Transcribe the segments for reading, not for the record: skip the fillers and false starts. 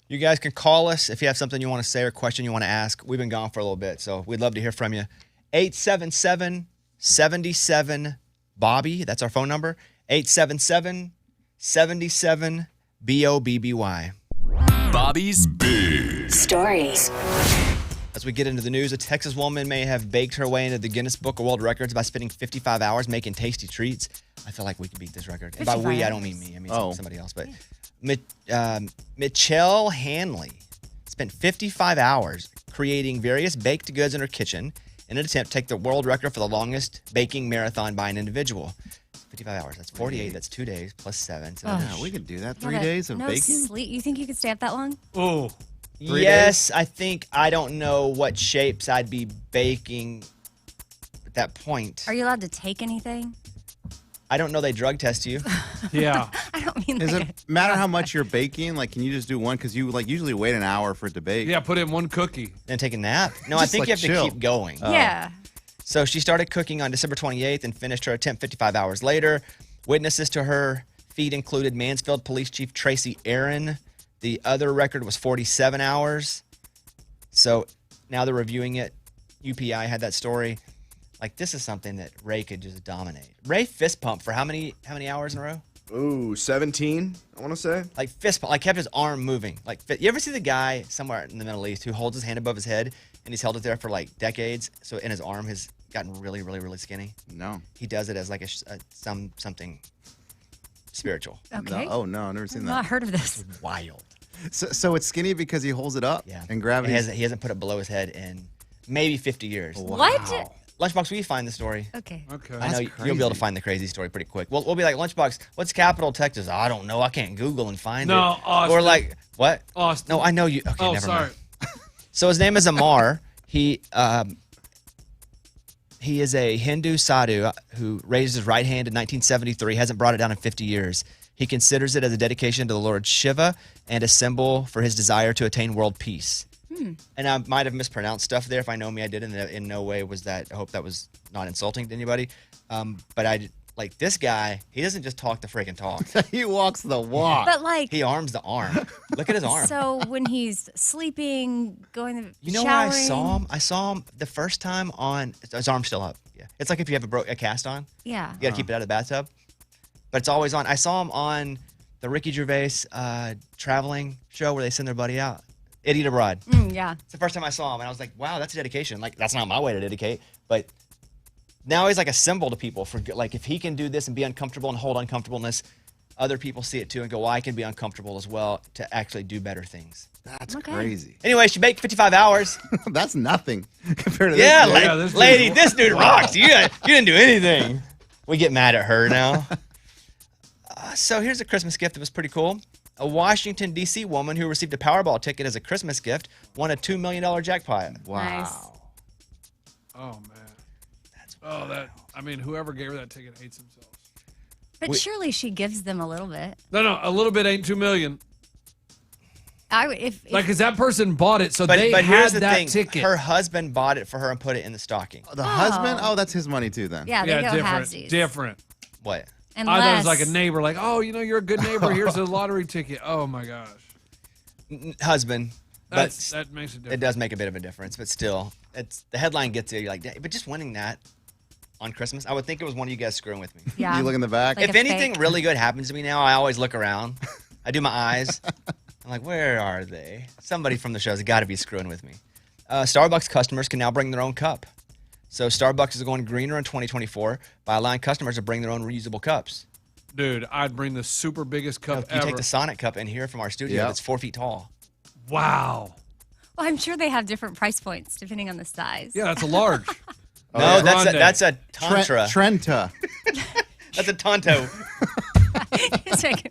You guys can call us if you have something you want to say or question you want to ask. We've been gone for a little bit, so we'd love to hear from you. 877-77-BOBBY. That's our phone number. 877-77-BOBBY. Bobby's Big Stories. As we get into the news, a Texas woman may have baked her way into the Guinness Book of World Records by spending 55 hours making tasty treats. I feel like we could beat this record. And by we, I don't mean me. I mean somebody else. But Michelle Hanley spent 55 hours creating various baked goods in her kitchen in an attempt to take the world record for the longest baking marathon by an individual. 55 hours. That's 48. That's 2 days plus 7. So yeah, we could do that. 3 days of baking? Sleep. You think you could stay up that long? Oh. 3 yes, days? I think. I don't know what shapes I'd be baking at that point. Are you allowed to take anything? I don't know they drug test you. Yeah. I don't mean Does that. it matter how much you're baking? Like, can you just do one? Because you usually wait an hour for it to bake. Yeah, put in one cookie. And take a nap? No, I Just, think like, you have chill. to keep going. Yeah. So she started cooking on December 28th and finished her attempt 55 hours later. Witnesses to her feat included Mansfield Police Chief Tracy Aaron. The other record was 47 hours. So now they're reviewing it. UPI had that story. Like, this is something that Ray could just dominate. Ray fist pumped for how many hours in a row? Ooh, 17, I want to say. Like fist pump, like kept his arm moving. Like, you ever see the guy somewhere in the Middle East who holds his hand above his head and he's held it there for like decades? So in his arm has gotten really, really, really skinny. No. He does it as like something spiritual. Okay. No. Oh, no. I've never I've seen not that. heard of this. Wild. So it's skinny because he holds it up? Yeah. And gravity. He hasn't put it below his head in maybe 50 years. What? Lunchbox, will you find the story? Okay. Okay. I know That's you'll be able to crazy. find the crazy story pretty quick. We'll be like, Lunchbox, what's capital Texas? I don't know. I can't Google and find it. No, Austin. Or like, what? Austin. No, I know you. Okay, Oh, never sorry. mind. So his name is Amar. He is a Hindu sadhu who raised his right hand in 1973, hasn't brought it down in 50 years. He considers it as a dedication to the Lord Shiva and a symbol for his desire to attain world peace. And I might have mispronounced stuff there. If I know me, I did. And in no way was that. I hope that was not insulting to anybody. But I like this guy. He doesn't just talk the freaking talk. He walks the walk. But like, He arms the arm. Look at his arm. so when he's sleeping, going to You know showering, where I saw him? I saw him the first time on. His arm's still up. Yeah, it's like if you have a cast on. Yeah. You got to keep it out of the bathtub. But it's always on. I saw him on the Ricky Gervais traveling show where they send their buddy out. Eddie Abroad. Yeah. It's the first time I saw him, and I was like, wow, that's a dedication. Like, that's not my way to dedicate. But now he's like a symbol to people for, like, if he can do this and be uncomfortable and hold uncomfortableness, other people see it too and go, well, I can be uncomfortable as well to actually do better things. That's Okay. crazy. Anyway, she baked 55 hours. That's nothing compared to this. Yeah, guy. Yeah, this dude- lady, this dude rocks. You didn't do anything. We get mad at her now. So here's a Christmas gift that was pretty cool. A Washington, D.C. woman who received a Powerball ticket as a Christmas gift won a $2 million jackpot. Wow. Nice. Oh, man. I mean, whoever gave her that ticket hates themselves. But surely she gives them a little bit. No, a little bit ain't $2 million. If Like, because that person bought it, so But they here's had the that thing. ticket. Her husband bought it for her and put it in the stocking. The husband? Oh, that's his money too then. yeah, they go halvesies. different. What? I thought it was Unless like a neighbor, like, oh, you're a good neighbor. Here's a lottery ticket. Oh, my gosh. Husband. But That makes a difference. it does make a bit of a difference. But still, it's the headline gets you. You're like, "Dang," but just winning that on Christmas, I would think it was one of you guys screwing with me. Yeah. You look in the back. Like If a anything fake. really good happens to me now, I always look around. I do my eyes. I'm like, where are they? Somebody from the show's got to be screwing with me. Starbucks customers can now bring their own cup. So Starbucks is going greener in 2024 by allowing customers to bring their own reusable cups. Dude, I'd bring the super biggest cup If you ever. take the Sonic cup in here from our studio, Yeah. that's 4 feet tall. Wow. Well, I'm sure they have different price points depending on the size. Yeah, that's a large. No, yeah. that's Grande. a Tantra. Trenta. That's a Tonto. It's like-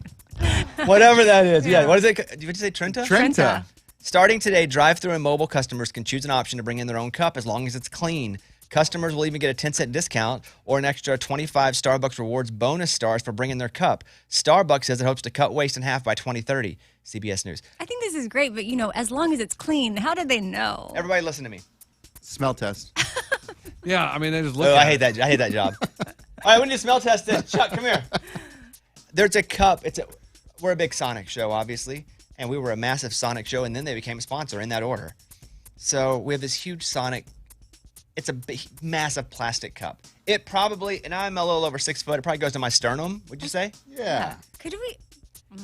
Whatever that is. Yeah. What is it? Did you say Trenta? Trenta. Starting today, drive-thru and mobile customers can choose an option to bring in their own cup as long as it's clean. Customers will even get a 10-cent discount or an extra 25 Starbucks Rewards bonus stars for bringing their cup. Starbucks says it hopes to cut waste in half by 2030. CBS News. I think this is great, but as long as it's clean, how did they know? Everybody listen to me. Smell test. Yeah, I mean, they just look Oh, at I hate that. I hate that job. All right, we need to smell test this. Chuck, come here. There's a cup. We're a big Sonic show, obviously. and we were a massive Sonic show, and then they became a sponsor in that order. So we have this huge Sonic. It's a big, massive plastic cup. It probably, and I'm a little over 6 foot. It probably goes to my sternum. Would you say? Yeah. Could we?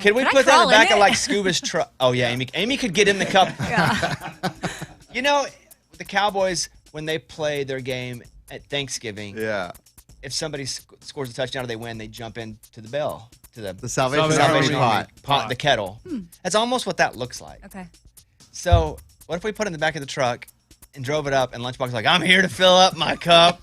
Could we Could I put that in crawl the back in of it? like Scuba's truck? Oh yeah, Amy could get in the cup. Yeah. You know, the Cowboys when they play their game at Thanksgiving. Yeah. If somebody scores a touchdown or they win, they jump into the bell to The Salvation Salvation Army pot, the kettle. That's almost what that looks like. Okay. So what if we put it in the back of the truck and drove it up, and Lunchbox was like, I'm here to fill up my cup.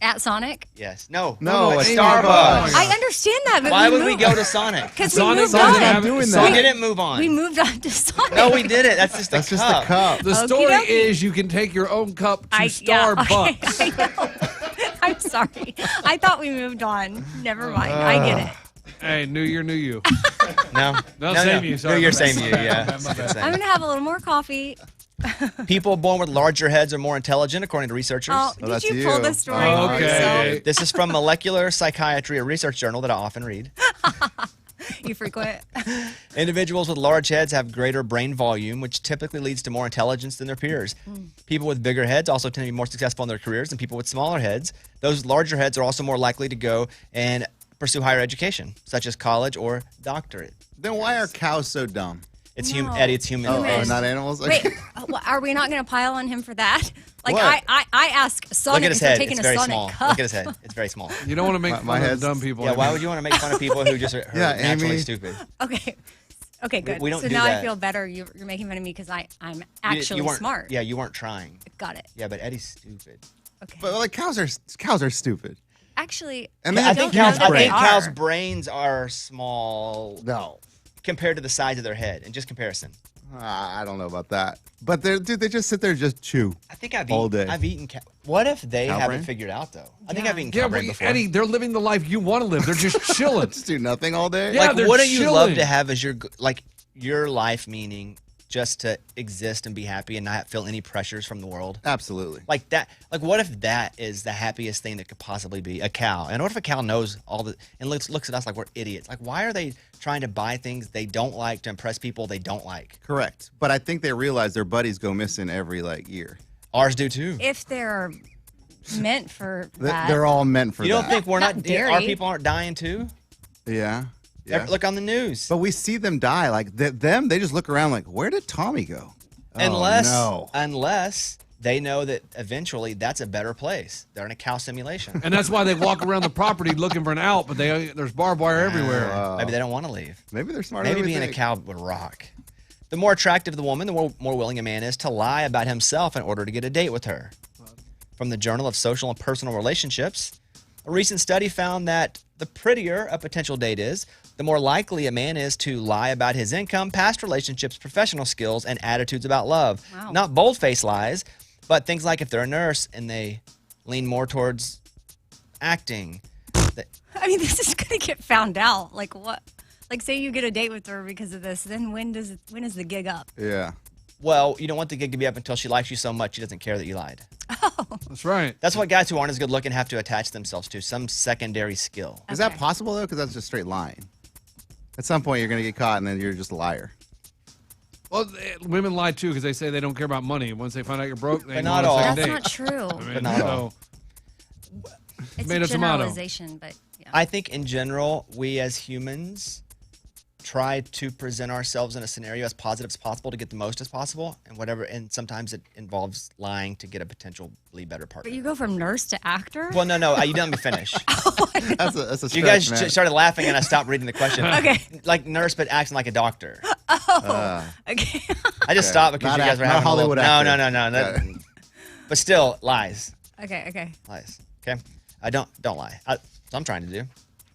At Sonic? Yes. No, No, at Amy, Starbucks. I understand that, but Why we would we moved. go to Sonic? Because we Sonic moved doesn't on. have doing it. that. We didn't move on. We moved on to Sonic. No, we did it. That's just That's the just cup. the cup. The story Okey-dokey. is you can take your own cup to Starbucks. I know. I'm sorry. I thought we moved on. Never mind. I get it. Hey, new year, new you. No, same you. Sorry, No, you're my bad. same you. My bad, Yeah. my bad, my bad. I'm going to have a little more coffee. People born with larger heads are more intelligent, according to researchers. Oh, that's did you pull you. this story Oh, for okay. yourself? This is from Molecular Psychiatry, a research journal that I often read. You frequent? Individuals with large heads have greater brain volume, which typically leads to more intelligence than their peers. People with bigger heads also tend to be more successful in their careers than people with smaller heads. Those larger heads are also more likely to go and pursue higher education, such as college or doctorate. Then why are cows so dumb? It's No. Eddie, it's human. Oh, Humans. not animals? Wait, are we not going to pile on him for that? Like, What? I ask Sonic Look at his if head. taking It's a very Sonic small. cup. Look at his head. It's very small. You don't want to make My fun of head's- dumb people. Yeah, why would you want to make fun of people who just are Yeah, naturally Amy. stupid? Okay. Okay, good. we don't so do now that. I feel better. You're making fun of me because I'm You actually weren't- smart. Yeah, you weren't trying. Got it. Yeah, but Eddie's stupid. Okay. But like cows are stupid. Actually, And I they have don't big know cows' that I they think cows' are. brains are small No. compared to the size of their head. In just comparison. I don't know about that. But they just sit there and just chew. I think I've All eaten, day. What if they Cow haven't brain? figured out though? I think Yeah. I've eaten Yeah, cow brain but before. Eddie, they're living the life you want to live. They're just chilling. Just do nothing all day? Yeah. like, they're wouldn't you love chilling. to have as your life meaning just to exist and be happy and not feel any pressures from the world? Absolutely. Like that. Like, what if that is the happiest thing that could possibly be? A cow. And what if a cow knows all the and looks at us like we're idiots? Like, why are they trying to buy things they don't like to impress people they don't like? Correct. But I think they realize their buddies go missing every year. Ours do too. If they're meant for that. They're all meant for You don't that. think we're Not not? dairy. Our people aren't dying too? Yeah. Yeah. Look on the news. But we see them die. Like they just look around like, where did Tommy go? Unless they know that eventually that's a better place. They're in a cow simulation. And that's why they walk around the property looking for an out, but there's barbed wire everywhere. Maybe they don't want to leave. Maybe they're smarter Maybe than we being a think. cow would rock. The more attractive the woman, the more willing a man is to lie about himself in order to get a date with her. From the Journal of Social and Personal Relationships, a recent study found that the prettier a potential date is, the more likely a man is to lie about his income, past relationships, professional skills, and attitudes about love. Wow. Not bold-faced lies, but things like if they're a nurse and they lean more towards acting. I mean, this is going to get found out. Like what? Like say you get a date with her because of this. Then when is the gig up? Yeah. Well, you don't want the gig to be up until she likes you so much she doesn't care that you lied. That's right. That's what guys who aren't as good looking have to attach themselves to, some secondary skill. Is that Okay. possible though? Because that's just straight lying. At some point, you're gonna get caught, and then you're just a liar. Well, women lie too because they say they don't care about money. Once they find out you're broke, they But ain't not going on a all. second That's date. not true. I mean, But not all. It's Tomato, a tomato. generalization, but yeah. I think in general, we as humans try to present ourselves in a scenario as positive as possible to get the most as possible, and sometimes it involves lying to get a potentially better partner. But you go from nurse to actor? Well, no, you didn't let me finish. That's a stretch, You guys man. started laughing and I stopped reading the question. Okay. Like nurse, but acting like a doctor. Okay. I just stopped because Not you guys were not having Hollywood a little, actor. No. Yeah. But still, lies. okay. Lies. Okay? I don't lie. That's what I'm trying to do.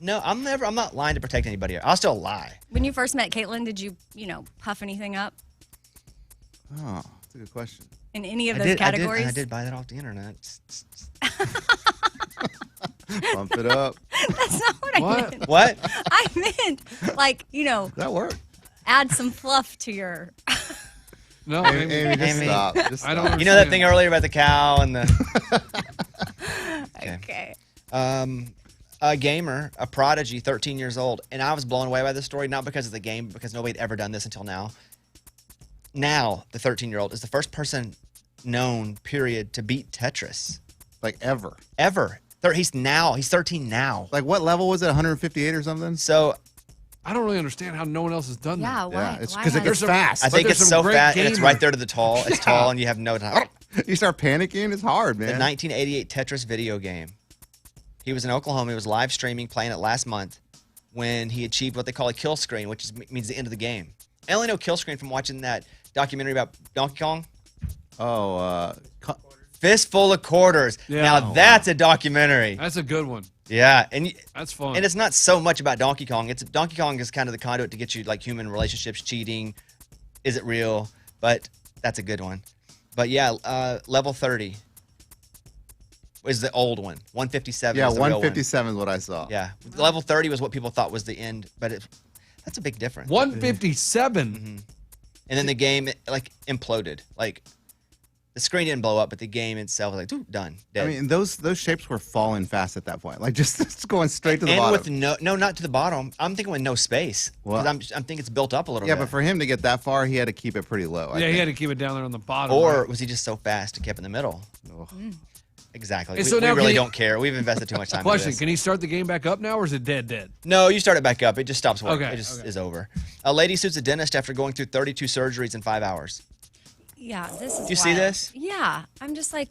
No, I'm not lying to protect anybody. I'll still lie. When you first met Caitlin, did you puff anything up Oh, that's a good question. in any of those categories? I did buy that off the internet. Bump it up. That's not what I What? meant. What? I meant That worked. add some fluff to your. No, Amy, Amy, just Amy. stop. Just I don't stop. You know that understand. thing earlier about the cow and the... Okay. a gamer, a prodigy, 13 years old. And I was blown away by this story, not because of the game, but because nobody had ever done this until now. Now, the 13-year-old is the first person known, period, to beat Tetris. Like ever. Ever. He's 13 now. Like what level was it? 158 or something? So I don't really understand how no one else has done Yeah, that. why? Yeah, it's why because it has- gets fast. I think there's it's some so great fat, and it's gamers. right there to the tall. It's tall, and you have no time. You start panicking, it's hard, The man. 1988 Tetris video game. He was in Oklahoma. He was live streaming, playing it last month when he achieved what they call a kill screen, which means the end of the game. I only know kill screen from watching that documentary about Donkey Kong. Oh, Fistful of Quarters. Yeah. Now that's a documentary. That's a good one. Yeah, and That's fun. it's not so much about Donkey Kong. Donkey Kong is kind of the conduit to get you like human relationships, cheating. Is it real? But that's a good one. But yeah, level 30 is the old one. 157. yeah, is the real one. 157 is what I saw. Yeah, level 30 was what people thought was the end, but that's a big difference. 157. And then the game like imploded. Like the screen didn't blow up, but the game itself was like done. Dead. I mean, those shapes were falling fast at that point. Like just going straight to the and bottom. with no, not to the bottom. I'm thinking with no space. What? Because I'm thinking it's built up a little Yeah, bit. but for him to get that far, he had to keep it pretty low. I Yeah, think. he had to keep it down there on the bottom. Or right? was he just so fast and kept in the middle? Exactly. And We, so we now really can don't care. We've invested too much time in Question: this. Can he start the game back up now, or is it dead? No, you start it back up. It just stops working. Okay, It just okay. is over. A lady sues a dentist after going through 32 surgeries in 5 hours. Yeah, this is. Do you see wild. this? Yeah, I'm just like,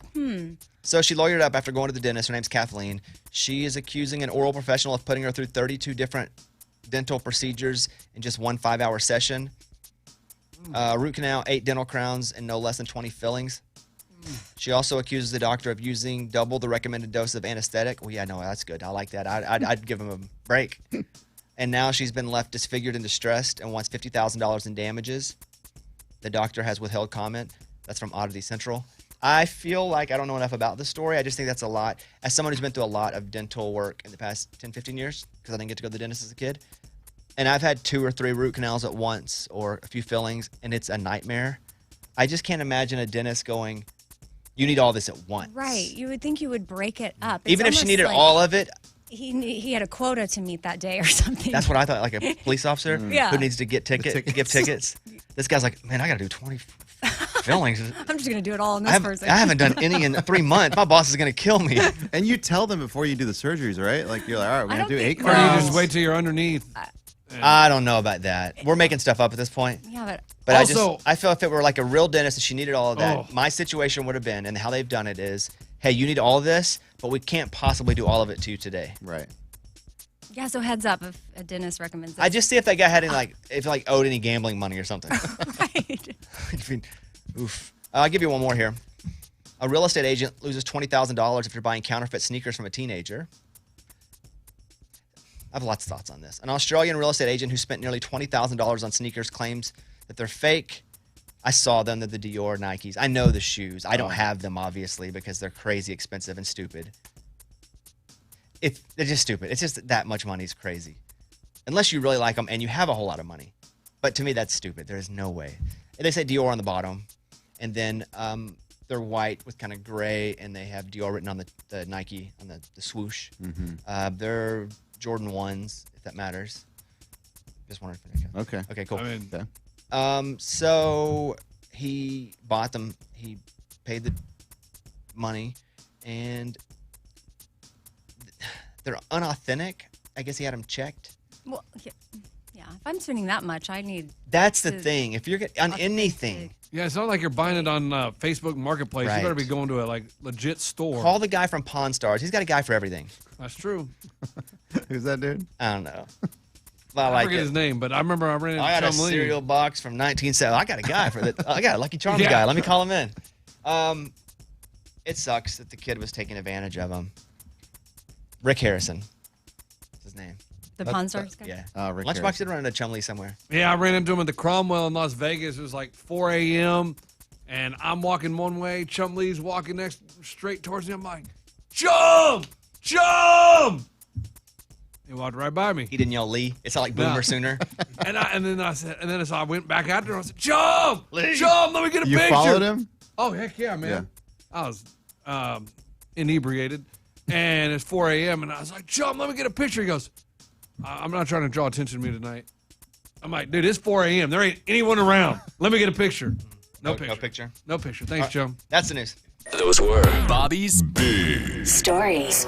So she lawyered up after going to the dentist. Her name's Kathleen. She is accusing an oral professional of putting her through 32 different dental procedures in just one 5-hour session. Root canal, 8 dental crowns, and no less than 20 fillings. She also accuses the doctor of using double the recommended dose of anesthetic. Well, yeah, no, that's good. I like that. I'd give him a break. And now she's been left disfigured and distressed and wants $50,000 in damages. The doctor has withheld comment. That's from Oddity Central. I feel like I don't know enough about this story. I just think that's a lot. As someone who's been through a lot of dental work in the past 10, 15 years, because I didn't get to go to the dentist as a kid, and I've had 2 or 3 root canals at once or a few fillings, and it's a nightmare. I just can't imagine a dentist going, you need all this at once. right. You would think you would break it up. It's Even if she almost needed like all of it, he had a quota to meet that day or something. that's what I thought, like a police officer Yeah. who needs to get tickets. give tickets. This guy's like, man, I got to do 20 fillings. I'm just gonna do it all on this I person. haven't done any in 3 months. My boss is going to kill me. And you tell them before you do the surgeries, right? Like you're like, all right, we're I gonna do don't 8 think- Or crowns. you just wait till you're underneath. I don't know about that. We're making stuff up at this point. Yeah, But Also- I feel if it were like a real dentist and she needed all of that, Oh. my situation would have been, and how they've done it is, hey, you need all of this, but we can't possibly do all of it to you today. Right. yeah. So heads up if a dentist recommends it. I just see if that guy had any if like owed any gambling money or something. right. I mean, oof. I'll give you one more here. A real estate agent loses $20,000 after buying counterfeit sneakers from a teenager. I have lots of thoughts on this. An Australian real estate agent who spent nearly $20,000 on sneakers claims that they're fake. I saw them, they're the Dior Nikes. I know the shoes. I don't have them, obviously, because they're crazy expensive and stupid. They're just stupid. It's just that much money is crazy. Unless you really like them and you have a whole lot of money. But to me, that's stupid. There is no way. And they say Dior on the bottom. And then they're white with kind of gray, and they have Dior written on the Nike, on the swoosh. They're Jordan 1s, if that matters. Just wondering if it Okay. Okay, cool. I mean, Okay. So he bought them. He paid the money, and they're unauthentic. I guess he had them checked. Well, yeah. If I'm spending that much, I need. That's the To- thing. If you're on anything, yeah, it's not like you're buying it on Facebook Marketplace. Right. You better be going to a legit store. call the guy from Pawn Stars. He's got a guy for everything. That's true. Who's that dude? I don't know. But I I like forget it. his name, but I remember I ran into I got a Chum Lee. cereal box from 1970. I got a guy for that. I got a Lucky Charms Yeah. guy. Let me call him in. It sucks that the kid was taking advantage of him. Rick Harrison. That's his name. The Pawn Stars guy? Yeah. Rick Lunchbox Harrison. did run into Chumley somewhere. Yeah, I ran into him at the Cromwell in Las Vegas. It was like 4 a.m. and I'm walking one way. Chum Lee's walking straight towards me. I'm like, Chum! Chum! He walked right by me. He didn't yell Lee. It's not like Boomer No. Sooner. And then so I went back out there. I said, Chum! Chum, let me get a You picture. followed him? Oh, heck yeah, man. I was inebriated. And it's 4 a.m. and I was like, Chum, let me get a picture. He goes, I'm not trying to draw attention to me tonight. I'm like, dude, it's 4 a.m. There ain't anyone around. Let me get a picture. No picture. No picture. No picture. Thanks, Chum. That's the news. Those were Bobby's Big Stories.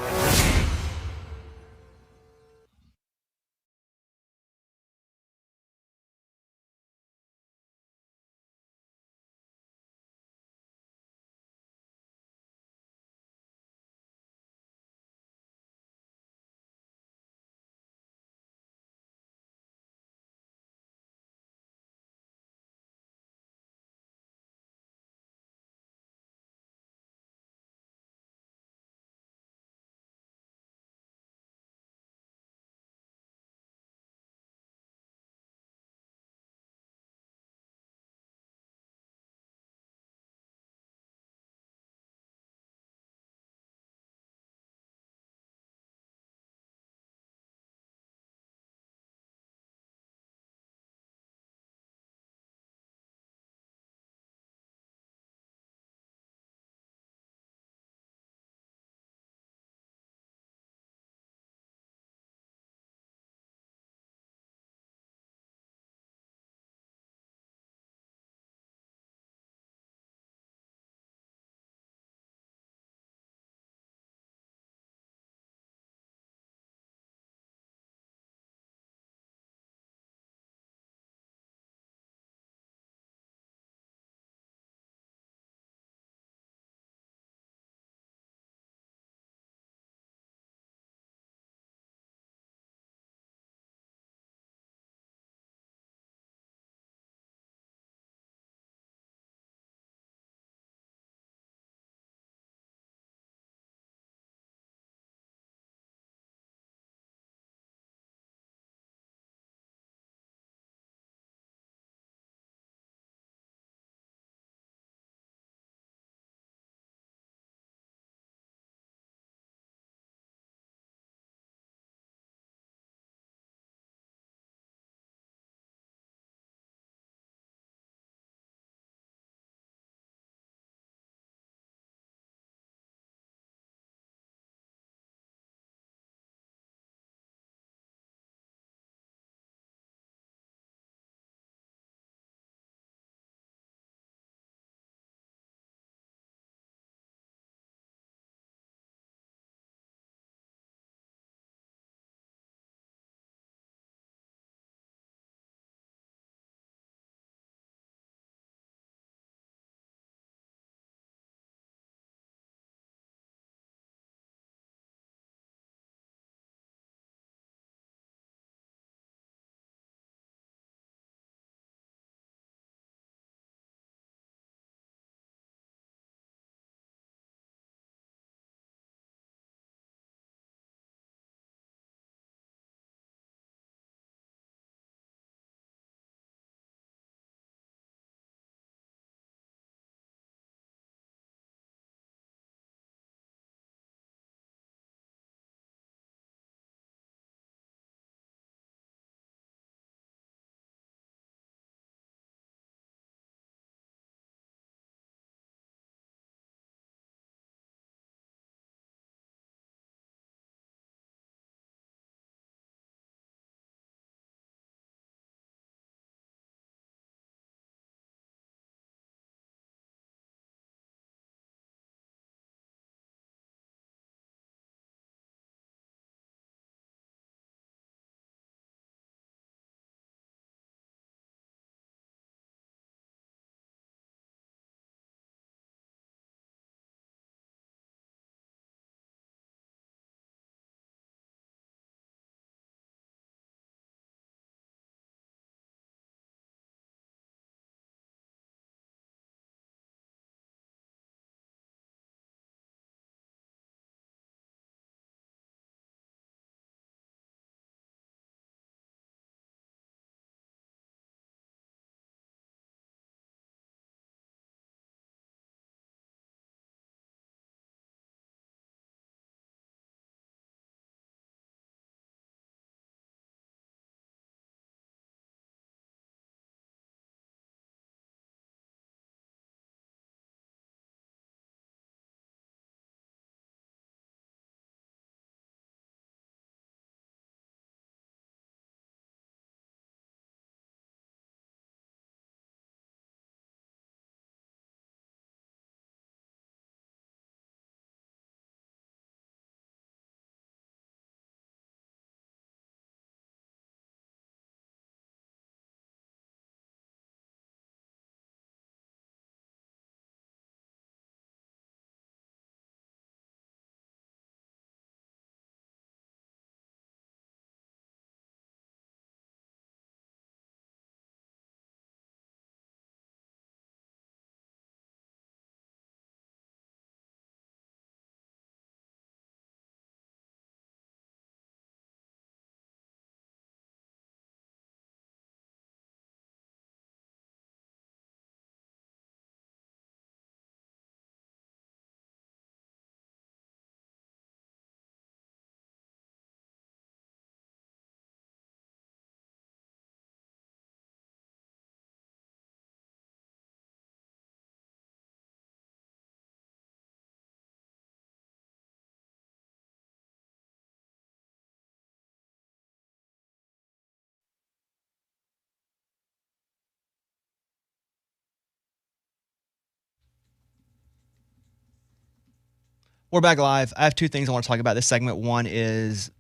We're back live. I have two things I want to talk about this segment. One is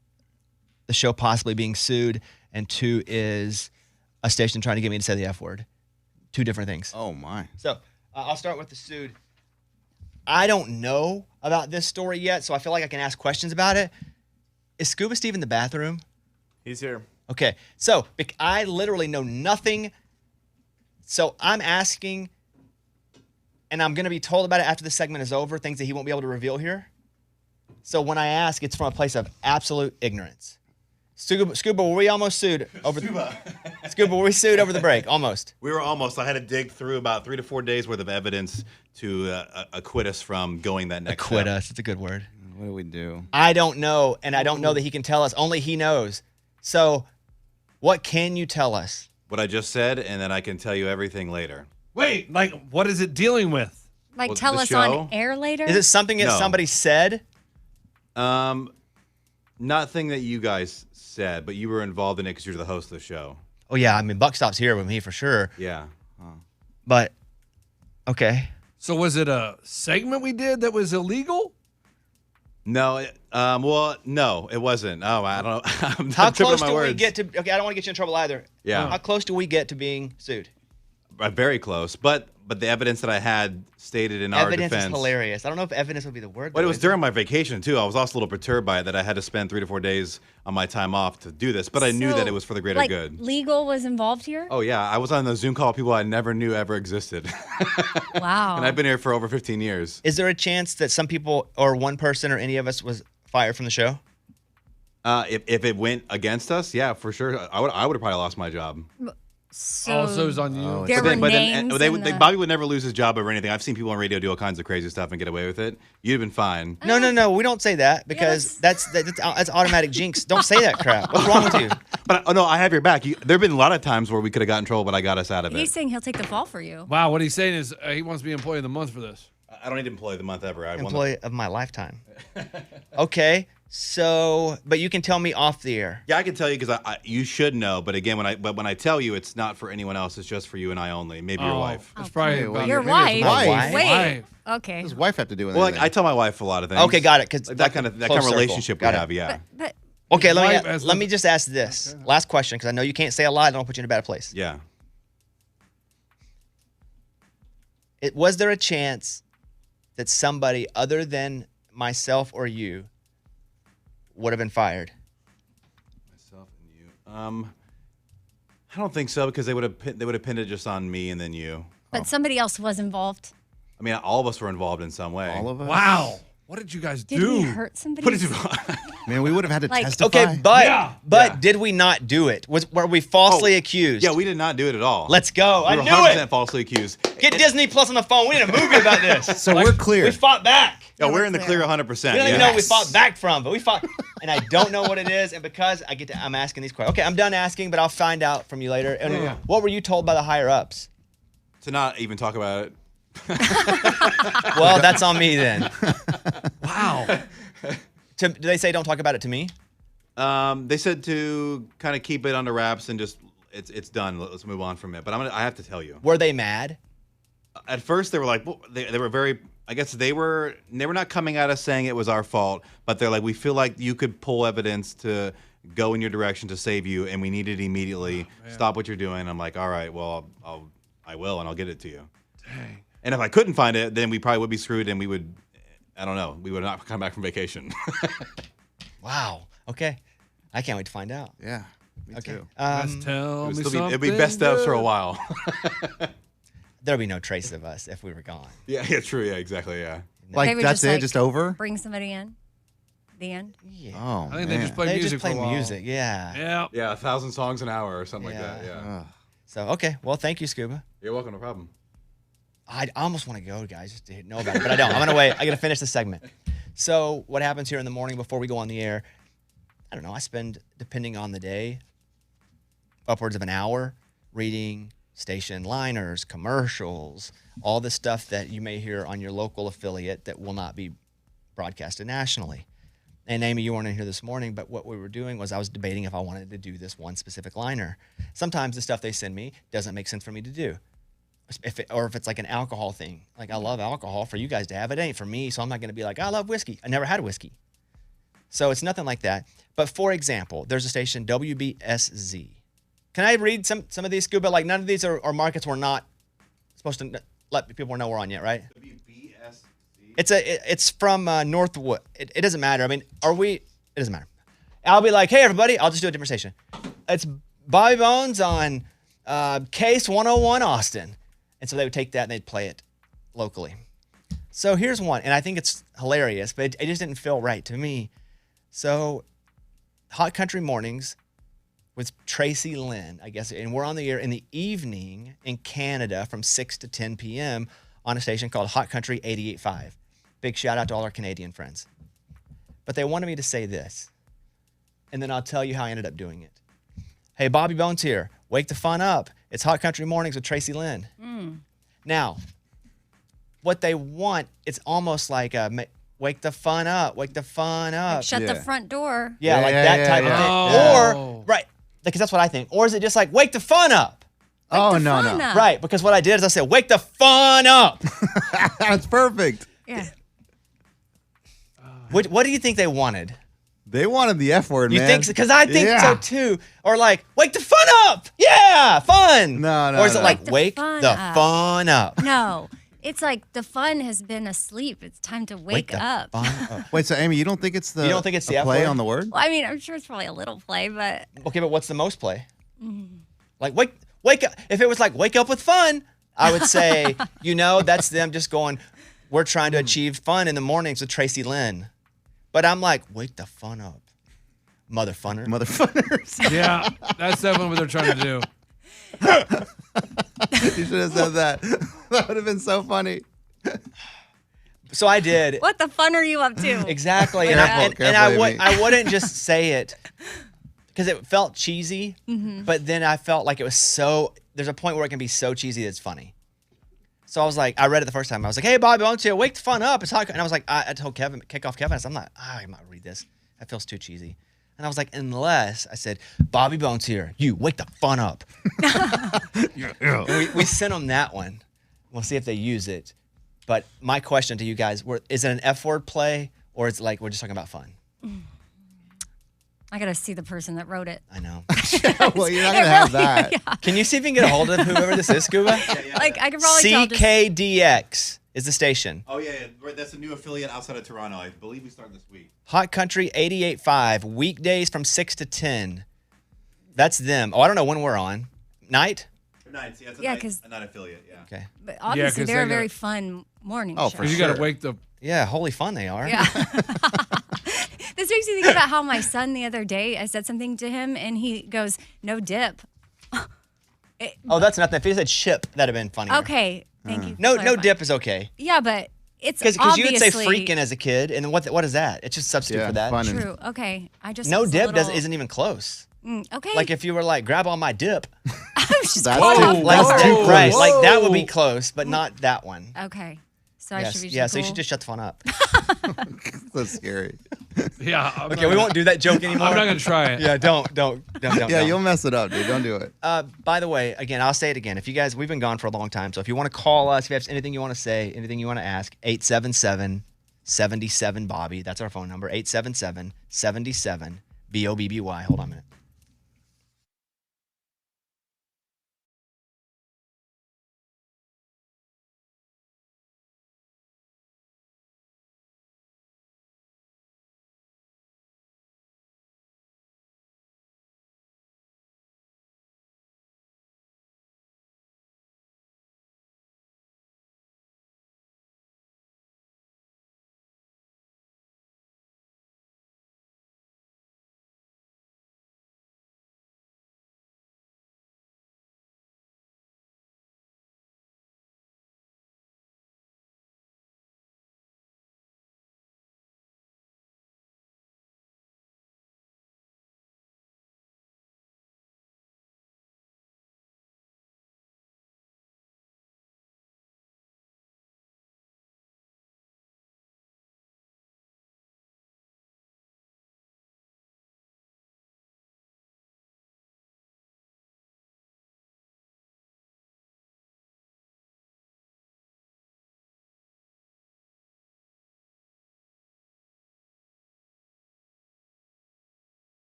the show possibly being sued, and two is a station trying to get me to say the F word. Two different things. Oh, my. So I'll start with the sued. I don't know about this story yet, so I feel like I can ask questions about it. Is Scuba Steve in the bathroom? He's here. Okay, so I literally know nothing. So I'm asking, and I'm going to be told about it after the segment is over, things that he won't be able to reveal here. So when I ask, it's from a place of absolute ignorance. Scuba, were we almost sued over Scuba, were we sued over the break? Almost. We were almost. I had to dig through about 3 to 4 days worth of evidence to acquit us from going that next Acquit step. us. It's a good word. What do we do? I don't know, and I don't know that he can tell us. Only he knows. So what can you tell us? What I just said, and then I can tell you everything later. Wait, like, what is it dealing with? Like, Well, tell the us show? on air later? Is it something that No. somebody said? Nothing that you guys said, but you were involved in it because you're the host of the show. Oh, yeah. I mean, Buck Stop's here with me for sure. Yeah. But, okay. So was it a segment we did that was illegal? No, well, no, it wasn't. Oh, I don't know. I'm How tripping close on my do we words. get to... Okay, I don't want to get you in trouble either. Yeah. How close do we get to being sued? Very close, but the evidence that I had stated in our Evidence defense. is hilarious. I don't know if evidence would be the word. But it though, was is during my vacation too. I was also a little perturbed by it that I had to spend 3 to 4 days on my time off to do this. But I knew So, that it was for the greater like, good. Legal was involved here? Oh yeah, I was on the Zoom call with people I never knew ever existed, Wow. and I've been here for over 15 years. Is there a chance that some people or one person or any of us was fired from the show? If it went against us, yeah, for sure, I would have probably lost my job. So, So it was on you. there were names in the- Bobby would never lose his job over anything. I've seen people on radio do all kinds of crazy stuff and get away with it. You'd have been fine. No. We don't say that because that's automatic jinx. Don't say that crap. What's wrong with you? But no, I have your back. There have been a lot of times where we could have got in trouble, but I got us out of it. He's saying he'll take the fall for you. Wow, what he's saying is he wants to be employee of the month for this. I don't need employee of the month ever. I won the- Employee of my lifetime. Okay, so but you can tell me off the air. Yeah, I can tell you because you should know. But again, when I tell you, it's not for anyone else. It's just for you and I only. Maybe your wife. That's probably Hey, well, Your maybe it's wife? wife. Wait. Wife. Okay. What does wife have to do with Well, anything? I tell my wife a lot of things. Okay, got it. Because Like that kind of relationship we have. Yeah. But Okay, Wife let has me nothing- just ask this last question because I know you can't say a lie. I don't put you in a bad place. Yeah. Was there a chance that somebody other than myself or you would have been fired? Myself and you. I don't think so because they would have pinned it just on me and then you. but somebody else was involved. I mean, all of us were involved in some way. All of us? Wow. What did you guys Did do? we hurt somebody? What did you? Man, we would have had to Like- testify. Okay, but Yeah. did we not do it? Were we falsely accused? Yeah, we did not do it at all. Let's go. I We were knew 100% it. falsely accused. Get Disney Plus on the phone. We need a movie about this. So we're clear. We fought back. Yeah, Yeah, we're we're in the clear. clear 100%. We don't even yeah. know what we fought back from, but we fought, and I don't know what it is. And because I'm asking these questions. Okay, I'm done asking, but I'll find out from you later. And Yeah. what were you told by the higher ups? To not even talk about it. Well, that's on me then. Wow. Did they say don't talk about it to me? They said to kind of keep it under wraps and just it's done. Let's move on from it. But I have to tell you. Were they mad? At first they were like they were very. I guess they were not coming at us saying it was our fault, but they're like, we feel like you could pull evidence to go in your direction to save you, and we need it immediately. Stop what you're doing. I'm like, all right, well, I will, and I'll get it to you. Dang. And if I couldn't find it, then we probably would be screwed, and we would, I don't know, we would not come back from vacation. Wow. Okay. I can't wait to find out. Yeah, me Okay. too. Just tell me something. It'd be best steps for a while. There'll be no trace of us if we were gone. yeah, true. Yeah, exactly. Yeah. Like, They would that's just, it? like, Just over? Bring somebody in. The end. Yeah. Oh, I think they just play They music just play for a while. music. Yeah. Yeah. Yeah, 1,000 songs an hour or something like that. Yeah. Yeah. So okay. Well, thank you, Scuba. You're welcome. No problem. I almost want to go, guys, just to know about it, but I don't. I'm gonna wait. I gotta finish the segment. So what happens here in the morning before we go on the air? I don't know. I spend, depending on the day, upwards of an hour reading station liners, commercials, all the stuff that you may hear on your local affiliate that will not be broadcasted nationally. And Amy, you weren't in here this morning, but what we were doing was I was debating if I wanted to do this one specific liner. Sometimes the stuff they send me doesn't make sense for me to do. or if it's like an alcohol thing. Like, I love alcohol for you guys to have. It ain't for me, so I'm not going to be like, I love whiskey. I never had whiskey. So it's nothing like that. But for example, there's a station, WBSZ. Can I read some of these, Scuba? Like, none of these are markets we're not supposed to let people know we're on yet, right? WBSZ. It's from Northwood. It doesn't matter. I mean, it doesn't matter. I'll be like, hey, everybody. I'll just do a different station. It's Bobby Bones on Case 101 Austin. And so they would take that and they'd play it locally. So here's one, and I think it's hilarious, but it just didn't feel right to me. So Hot Country Mornings with Tracy Lynn, I guess, and we're on the air in the evening in Canada from 6 to 10 p.m. on a station called Hot Country 88.5. Big shout out to all our Canadian friends. But they wanted me to say this, and then I'll tell you how I ended up doing it. Hey, Bobby Bones here. Wake the fun up. It's Hot Country Mornings with Tracy Lynn. Now, what they want, it's almost like wake the fun up, wake the fun up. Like shut the front door. Yeah, like that type of thing. Oh. Or, right, because that's what I think. Or is it just like, wake the fun up? Oh, no. Right, because what I did is I said, wake the fun up. That's perfect. Yeah. What do you think they wanted? They wanted the F word, You man. think so? Because I think so Yeah. too. Or like, wake the fun up. Yeah, fun. No. Or is it like, Wake the wake fun the up. fun up? No. It's like the fun has been asleep. It's time to wake the up. fun up. Wait, so Amy, you don't think it's the You don't think it's the a F play word? on the word? Well, I mean, I'm sure it's probably a little play, but Okay, but what's the most play? Like, wake up. If it was like, wake up with fun, I would say, that's them just going, we're trying to achieve fun in the mornings with Tracy Lynn. But I'm like, wake the fun up. Motherfunner. Motherfuckers. Yeah, that's definitely what they're trying to do. You should have said that. That would have been so funny. So I did. what the fun are you up to? Exactly. And, Careful, Amy. I wouldn't just say it because it felt cheesy, but then I felt like it was there's a point where it can be so cheesy that it's funny. So I was like, I read it the first time. I was like, hey, Bobby, why don't you wake the fun up? It's hot. And I was like, I told Kevin, kick off Kevin. I said, I'm not read this. That feels too cheesy. And I was like, unless I said, Bobby Bones here, you wake the fun up. And we sent them that one. We'll see if they use it. But my question to you guys, is it an F word play or is it like we're just talking about fun? I got to see the person that wrote it. I know. Well, you're not going to have that. Yeah. Can you see if you can get a hold of whoever this is, Scuba? Like, I could probably tell just... CKDX is the station. Oh, yeah. That's a new affiliate outside of Toronto. I believe we start this week. Hot Country 88.5, weekdays from 6 to 10. That's them. Oh, I don't know when we're on. Night? Nights, yeah. It's Yeah, a night affiliate, yeah. Okay. But obviously, 'cause they're a they very got- fun morning Oh, show. for Because you got to wake the. Yeah, holy fun they are. Yeah. This makes me think about how my son the other day, I said something to him, and he goes, no dip. Oh, that's nothing. If he said ship, that'd have been funnier. Okay, thank you. for No clarifying. dip is okay. Yeah, but it's Because obviously... you would say freaking as a kid, and what is that? It's just a substitute Yeah, for that. fun. True. Okay, I just... No was a dip little- isn't even close. Okay. Like if you were like, grab on my dip. I was just That's caught too- off Like, guard. Whoa, right. Like that would be whoa. close, but not that one. Okay. So I Yes. should be just Yeah, so you cool. should just shut the phone up. So scary. Yeah. Okay, we won't do that joke anymore. I'm not going to try it. Yeah, don't. Yeah, you'll mess it up, dude. Don't do it. By the way, again, I'll say it again. If you guys, we've been gone for a long time, so if you want to call us, if you have anything you want to say, anything you want to ask, 877-77-BOBBY. That's our phone number, 877-77-BOBBY. Hold on a minute.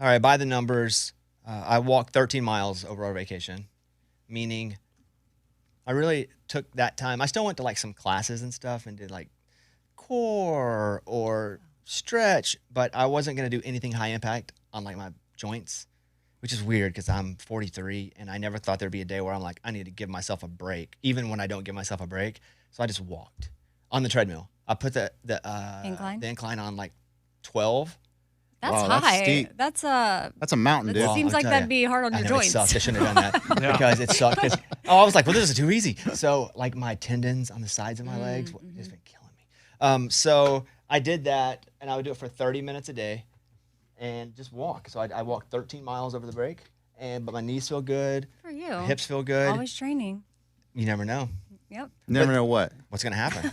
All right, by the numbers, I walked 13 miles over our vacation, meaning I really took that time. I still went to like some classes and stuff and did like core or stretch, but I wasn't going to do anything high impact on like my joints, which is weird because I'm 43 and I never thought there'd be a day where I'm like, I need to give myself a break, even when I don't give myself a break. So I just walked on the treadmill. I put the incline on like 12. That's Wow, high. that's steep. That's a mountain, dude. That seems I'll like tell that'd ya. be hard on I your know, joints. It sucked. I shouldn't have done that because it sucked. I was like, well, this is too easy. So like my tendons on the sides of my legs, it's been killing me. So I did that, and I would do it for 30 minutes a day, and just walk. So I walked 13 miles over the break, but my knees feel good. For you. My hips feel good. Always training. You never know Yep. Never know what. what's gonna happen.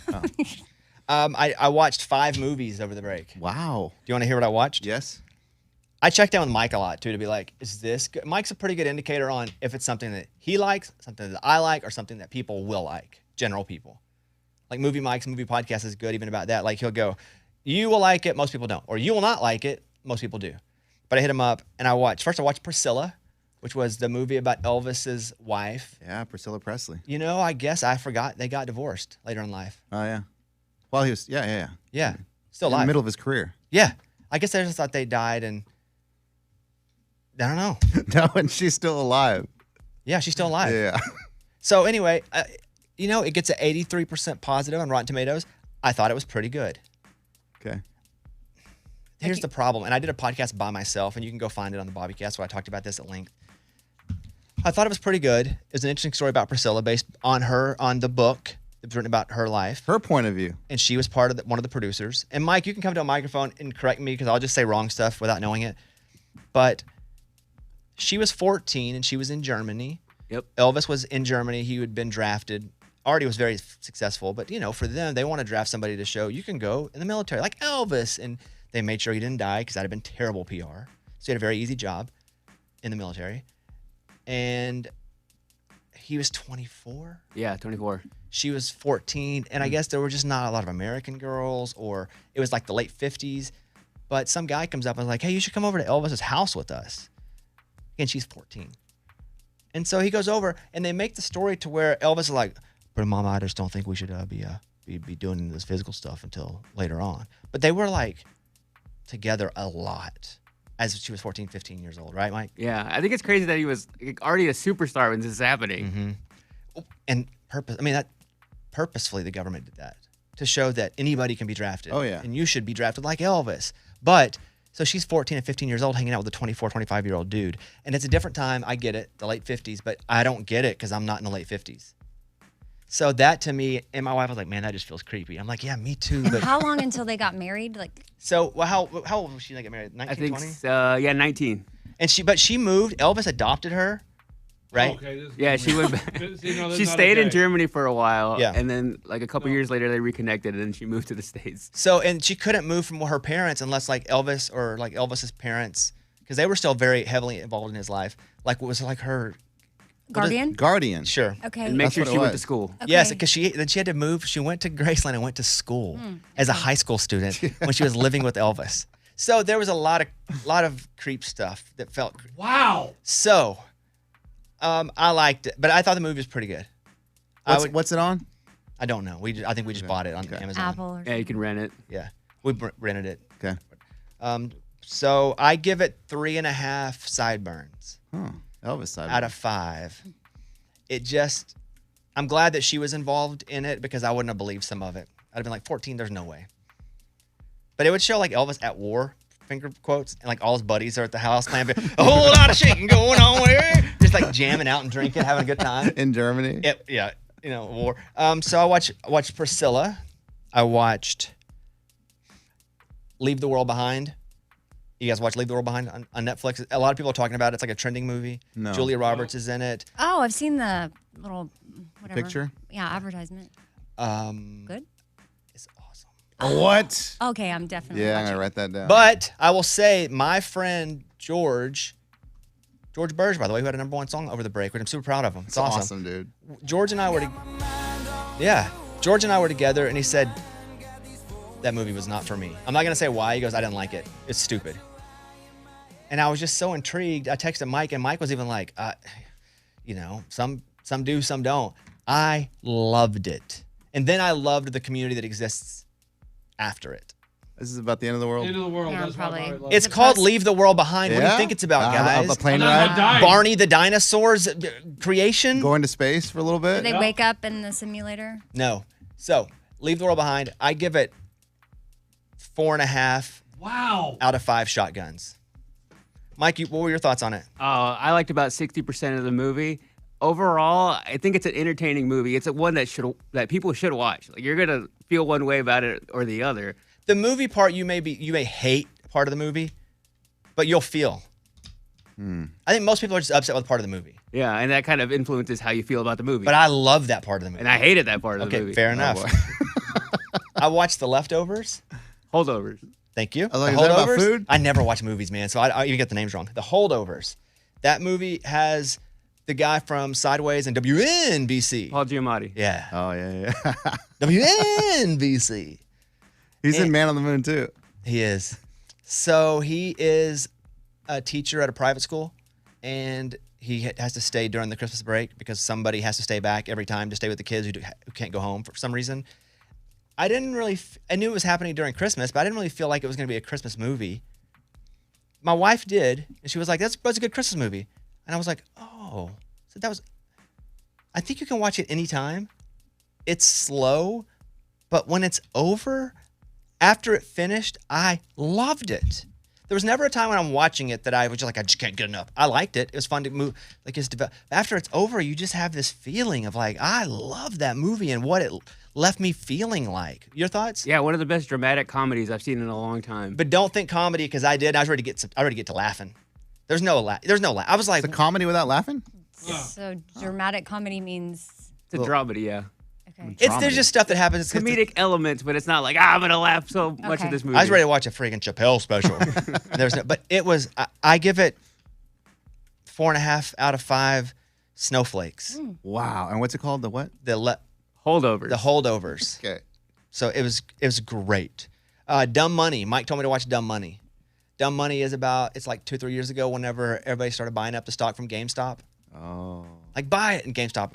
I watched 5 movies over the break. Wow. Do you want to hear what I watched? Yes. I checked in with Mike a lot too to be like, is this good? Mike's a pretty good indicator on if it's something that he likes, something that I like, or something that people will like, general people. Like Movie Mike's movie podcast is good even about that. Like he'll go, you will like it, most people don't. Or you will not like it, most people do. But I hit him up and I watched Priscilla, which was the movie about Elvis's wife. Yeah, Priscilla Presley. You know, I guess I forgot they got divorced later in life. Oh, yeah. Well, he was, yeah. Yeah, still In the alive. middle of his career. Yeah, I guess I just thought they died and I don't know. No, and she's still alive. Yeah, she's still alive. Yeah. So anyway, you know, it gets an 83% positive on Rotten Tomatoes. I thought it was pretty good. Okay. Here's the problem, and I did a podcast by myself, and you can go find it on the Bobbycast where I talked about this at length. I thought it was pretty good. It was an interesting story about Priscilla based on the book that was written about her life. Her point of view. And she was part of one of the producers. And Mike, you can come to a microphone and correct me because I'll just say wrong stuff without knowing it. But she was 14 and she was in Germany. Yep. Elvis was in Germany. He had been drafted. Already was very successful. But, you know, for them, they want to draft somebody to show you can go in the military like Elvis. And they made sure he didn't die because that had been terrible PR. So he had a very easy job in the military. And he was 24. Yeah, 24. She was 14, and I guess there were just not a lot of American girls, or it was like the late 50s. But some guy comes up and is like, hey, you should come over to Elvis's house with us. And she's 14. And so he goes over, and they make the story to where Elvis is like, but Mama, I just don't think we should be doing this physical stuff until later on. But they were like together a lot as she was 14, 15 years old, right, Mike? Yeah, I think it's crazy that he was already a superstar when this is happening. And purposefully the government did that to show that anybody can be drafted. Oh, yeah. And you should be drafted like Elvis. But so she's 14 and 15 years old hanging out with a 24, 25-year-old dude. And it's a different time. I get it, the late 50s, but I don't get it because I'm not in the late 50s. So that to me, and my wife was like, man, that just feels creepy. I'm like, yeah, me too. But How long until they got married? Like, so well, how old was she when they got married? 19, I think, 20? yeah, 19. And she moved. Elvis adopted her, right? Okay, this is Yeah, she went back. See, no, that's She not stayed in okay. Germany for a while. Yeah. And then, like, a couple years later, they reconnected, and then she moved to the States. So, and she couldn't move from her parents unless like Elvis or like Elvis's parents, because they were still very heavily involved in his life. Like, what was like her guardian? Guardian. Sure. Okay. And make That's sure what it she went to was. school. Okay. Yes, because she had to move. She went to Graceland and went to school as a high school student when she was living with Elvis. So there was a lot of creep stuff that felt. Wow. So, I liked it, but I thought the movie was pretty good. What's it on? I don't know. I think we just bought it on Amazon. Apple or Yeah, you can rent it. Yeah, we rented it. Okay. So I give it 3.5 sideburns Huh. Elvis side. out of 5. I'm glad that she was involved in it because I wouldn't have believed some of it. I'd have been like 14. There's no way. But it would show like Elvis at war, finger quotes, and like all his buddies are at the house playing a whole lot of shaking going on there, just like jamming out and drinking, having a good time. in Germany. Yeah, war. So I watched Priscilla. I watched Leave the World Behind. You guys watch Leave the World Behind on Netflix? A lot of people are talking about it. It's like a trending movie. No. Julia Roberts is in it. Oh, I've seen the little whatever. Picture? Yeah, advertisement. Good. It's awesome. What? Okay, I'm definitely. Yeah, I'm watching. gonna write that down. But I will say, my friend George Burge, by the way, who had a #1 song over the break, which I'm super proud of him. It's awesome. dude. George and I were together, and he said that movie was not for me. I'm not gonna say why. He goes, I didn't like it. It's stupid. And I was just so intrigued. I texted Mike, and Mike was even like, some do, some don't. I loved it. And then I loved the community that exists after it. This is about the end of the world. End of the world. Yeah, That's probably. what I love. It's called Leave the World Behind. What do you think it's about, guys? A plane I'm ride? dying. Barney the dinosaur's creation? Going to space for a little bit? Do they wake up in the simulator? No. So, Leave the World Behind. I give it 4.5 Wow. out of 5 shotguns. Mike, what were your thoughts on it? I liked about 60% of the movie. Overall, I think it's an entertaining movie. It's one that people should watch. Like, you're gonna feel one way about it or the other. The movie part, you may hate part of the movie, but you'll feel. I think most people are just upset with part of the movie. Yeah, and that kind of influences how you feel about the movie. But I love that part of the movie. and I hated that part of the movie. Okay, fair enough. boy. I watched The Leftovers. Holdovers. Thank you. I was like, The is that about Holdovers. food? I never watch movies, man, so I even get the names wrong. The Holdovers. That movie has the guy from Sideways and WNBC. Paul Giamatti. Yeah. Oh, yeah. WNBC. He's in Man on the Moon, too. He is. So he is a teacher at a private school, and he has to stay during the Christmas break because somebody has to stay back every time to stay with the kids who can't go home for some reason. I didn't really, I knew it was happening during Christmas, but I didn't really feel like it was going to be a Christmas movie. My wife did, and she was like, that's a good Christmas movie. And I was like, oh. So I think you can watch it anytime. It's slow, but when it's over, after it finished, I loved it. There was never a time when I'm watching it that I was just like, I just can't get enough. I liked it. It was fun to move. After it's over, you just have this feeling of like, I love that movie and what it left me feeling like. Your thoughts? Yeah, one of the best dramatic comedies I've seen in a long time. But don't think comedy because I did. I was ready to get to laughing. There's no laugh. I was like, It's a comedy without laughing? So dramatic comedy means It's a dramedy, yeah. okay. there's just stuff that happens. Comedic elements, but it's not like, I'm going to laugh so much Okay. at this movie. I was ready to watch a freaking Chappelle special. But it was. I give it 4.5 out of 5 snowflakes. Wow. And what's it called? The what? Holdovers. The Holdovers. Okay. So it was great. Dumb Money. Mike told me to watch Dumb Money. Dumb Money is it's like 2-3 years ago whenever everybody started buying up the stock from GameStop. Oh. Like buy it, and GameStop,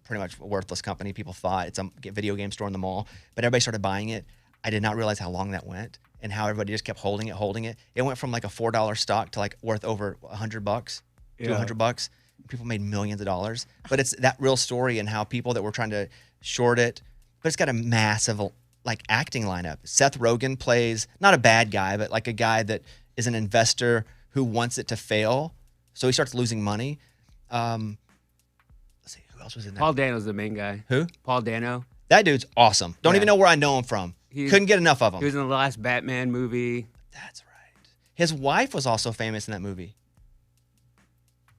pretty much a worthless company. People thought it's a video game store in the mall, but everybody started buying it. I did not realize how long that went and how everybody just kept holding it. It went from like a $4 stock to like worth over $100, $200. People made millions of dollars. But it's that real story and how people that were trying to short it, but it's got a massive like acting lineup. Seth Rogen plays not a bad guy, but like a guy that is an investor who wants it to fail. So he starts losing money. Let's see, who else was in that? Paul Dano's the main guy. Who? Paul Dano. That dude's awesome. Don't Yeah. even know where I know him from. Couldn't get enough of him. He was in the last Batman movie. That's right. His wife was also famous in that movie.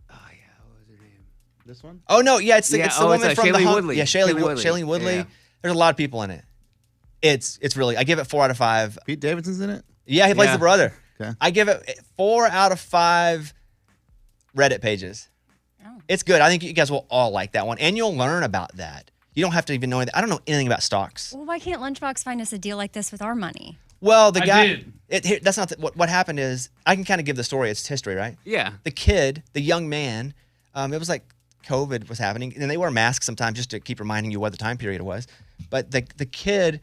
Oh, yeah. What was her name? This one? Oh, no. Yeah, it's the woman from Shailene the Woodley. Yeah, Shailene Woodley. Shailene Woodley. Yeah. There's a lot of people in it. It's really, I give it 4 out of 5. Pete Davidson's in it? Yeah, he plays Yeah. the brother. Okay. I give it 4 out of 5 Reddit pages. Oh. It's good. I think you guys will all like that one. And you'll learn about that. You don't have to even know anything. I don't know anything about stocks. Well, why can't Lunchbox find us a deal like this with our money? Well, the I guy. did. That's not what happened. Is I can kind of give the story. It's history, right? Yeah. The kid, the young man. It was like COVID was happening, and they wear masks sometimes just to keep reminding you what the time period was. But the kid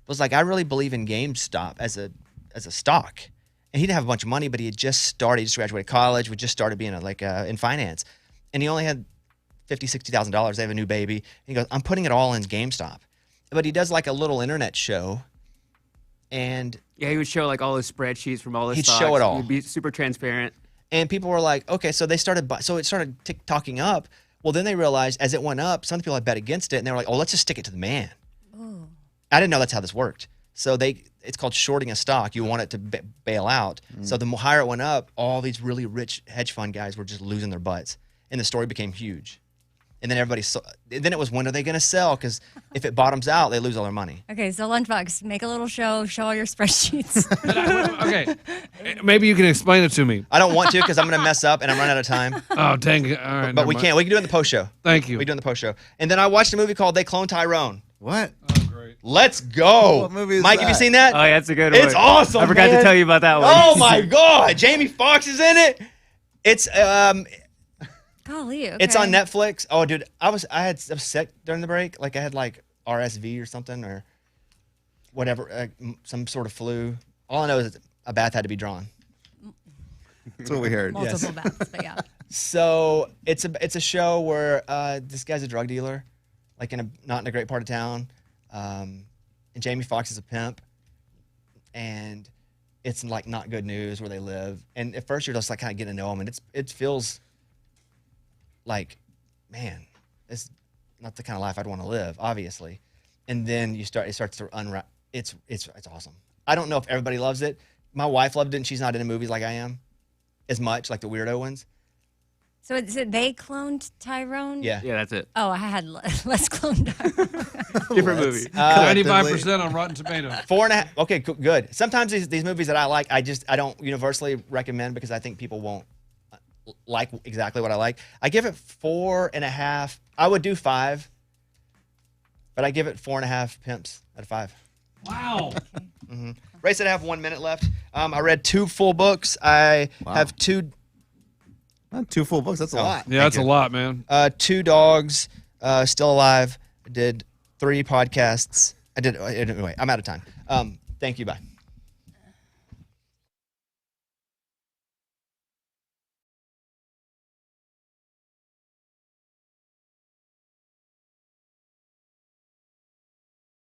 was like, I really believe in GameStop as a stock, and he didn't have a bunch of money, but he had just started. He just graduated college. We just started being in finance, and he only had $50,000-$60,000. They have a new baby. And he goes, I'm putting it all in GameStop. But he does like a little internet show. And Yeah, he would show like all his spreadsheets from all his He'd stocks. show it all. He'd be super transparent. and people were like, okay, so they started, so it started talking up. Well, then they realized as it went up, some people had bet against it, and they were like, oh, let's just stick it to the man. Ooh. I didn't know that's how this worked. So it's called shorting a stock. You want it to bail out. So the higher it went up, all these really rich hedge fund guys were just losing their butts, and the story became huge. And then then it was, when are they going to sell? Because if it bottoms out, they lose all their money. Okay, so Lunchbox, make a little show all your spreadsheets. Okay, maybe you can explain it to me. I don't want to because I'm going to mess up and I'm running out of time. Oh, dang it. All right, But never we mind. can't. We can do it in the post show. Thank you. We can do it in the post show. And then I watched a movie called They Cloned Tyrone. What? Oh, great. Let's go. What movie is Mike, have you that? seen that? Oh, yeah, that's a good one. It's awesome. I forgot man. to tell you about that one. Oh my God, Jamie Foxx is in it. It's Golly, okay. It's on Netflix. Oh, dude, I was sick during the break. Like I had like RSV or something or whatever, some sort of flu. All I know is a bath had to be drawn. That's what we heard. Multiple baths, but yeah. So it's a show where this guy's a drug dealer, like not in a great part of town, and Jamie Foxx is a pimp, and it's like not good news where they live. And at first you're just like kind of getting to know him, and it feels like, man, it's not the kind of life I'd want to live, obviously. And then it starts to unwrap. It's awesome. I don't know if everybody loves it. My wife loved it, and she's not into movies like I am as much, like the weirdo ones. So they cloned Tyrone? Yeah. Yeah, that's it. Oh, I had less cloned Tyrone. Different movie. 95% on Rotten Tomatoes. 4.5. Okay, good. Sometimes these movies that I like, I don't universally recommend because I think people won't like exactly what I like. I give it 4.5. I would do 5, but I give it 4.5 pimps out of 5. Wow. Ray said I have 1 minute left. I read 2 full books. I have 2. Not 2 full books. That's a lot. Yeah, that's a lot, man. 2 dogs still alive. I did 3 podcasts. Anyway, I'm out of time. Thank you. Bye.